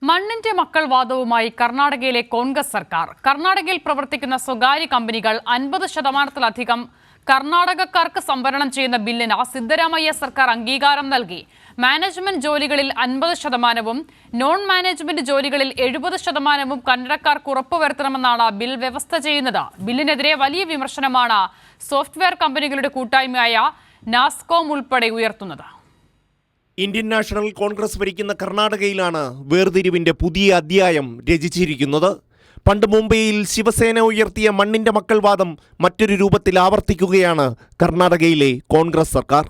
മണ്ണിന്റെ മക്കൾ വാദവുമായി കർണാടകയിലെ കോൺഗ്രസ് സർക്കാർ. കർണാടകയിൽ പ്രവർത്തിക്കുന്ന സ്വകാര്യ കമ്പനികൾ 50%-ലധികം കർണാടകക്കാർക്ക് സംവരണം ചെയ്യുന്ന ബില്ലിന് സിദ്ധരാമയ്യ സർക്കാർ അംഗീകാരം നൽകി. മാനേജ്മെന്റ് ജോലികളിൽ 50%-വും നോൺ മാനേജ്മെന്റ് ജോലികളിൽ 70%-വും കന്നഡക്കാർക്ക് ഉറപ്പുവരുത്തണമെന്നാണ് ബിൽ വ്യവസ്ഥ ചെയ്യുന്നത്. ബില്ലിനെതിരെ വലിയ വിമർശനമാണ് സോഫ്റ്റ്വെയർ കമ്പനികളുടെ കൂട്ടായ്മയായ നാസ്കോം ഉൾപ്പെടെ ഉയർത്തുന്നത്. ഇന്ത്യൻ നാഷണൽ കോൺഗ്രസ് ഭരിക്കുന്ന കർണാടകയിലാണ് വേർതിരിവിന്റെ പുതിയ അധ്യായം രചിച്ചിരിക്കുന്നത്. പണ്ട് മുംബൈയിൽ ശിവസേന ഉയർത്തിയ മണ്ണിന്റെ മക്കൾ വാദം മറ്റൊരു രൂപത്തിൽ ആവർത്തിക്കുകയാണ് കർണാടകയിലെ കോൺഗ്രസ് സർക്കാർ.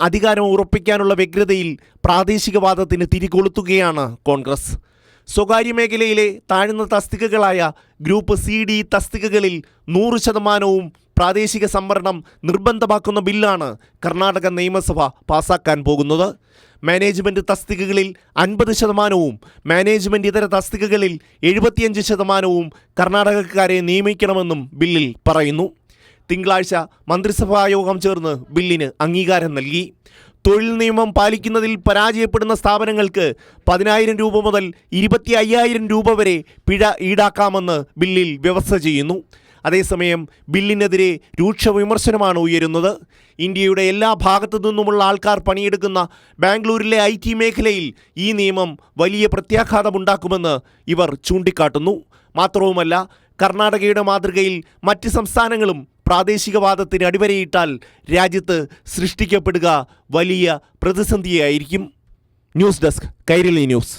അധികാരം ഉറപ്പിക്കാനുള്ള വ്യഗ്രതയിൽ പ്രാദേശികവാദത്തിന് തിരികൊളുത്തുകയാണ് കോൺഗ്രസ്. സ്വകാര്യ മേഖലയിലെ താഴ്ന്ന തസ്തികകളായ ഗ്രൂപ്പ് CD തസ്തികകളിൽ 100%-വും പ്രാദേശിക സംവരണം നിർബന്ധമാക്കുന്ന ബില്ലാണ് കർണാടക നിയമസഭ പാസാക്കാൻ പോകുന്നത്. മാനേജ്മെൻറ്റ് തസ്തികകളിൽ 50%-വും മാനേജ്മെൻറ്റ് ഇതര തസ്തികകളിൽ 75%-വും കർണാടകക്കാരെ നിയമിക്കണമെന്നും ബില്ലിൽ പറയുന്നു. തിങ്കളാഴ്ച മന്ത്രിസഭായോഗം ചേർന്ന് ബില്ലിന് അംഗീകാരം നൽകി. തൊഴിൽ നിയമം പാലിക്കുന്നതിൽ പരാജയപ്പെടുന്ന സ്ഥാപനങ്ങൾക്ക് 10,000 രൂപ മുതൽ 25,000 രൂപ വരെ പിഴ ഈടാക്കാമെന്ന് ബില്ലിൽ വ്യവസ്ഥ ചെയ്യുന്നു. അതേസമയം ബില്ലിനെതിരെ രൂക്ഷ വിമർശനമാണ് ഉയരുന്നത്. ഇന്ത്യയുടെ എല്ലാ ഭാഗത്തു നിന്നുമുള്ള ആൾക്കാർ പണിയെടുക്കുന്ന ബാംഗ്ലൂരിലെ IT മേഖലയിൽ ഈ നിയമം വലിയ പ്രത്യാഘാതമുണ്ടാക്കുമെന്ന് ഇവർ ചൂണ്ടിക്കാട്ടുന്നു. മാത്രവുമല്ല, കർണാടകയുടെ മാതൃകയിൽ മറ്റ് സംസ്ഥാനങ്ങളും പ്രാദേശികവാദത്തിന് അടിവരയിട്ടാൽ രാജ്യത്ത് സൃഷ്ടിക്കപ്പെടുക വലിയ പ്രതിസന്ധിയായിരിക്കും. News desk, Kairali news.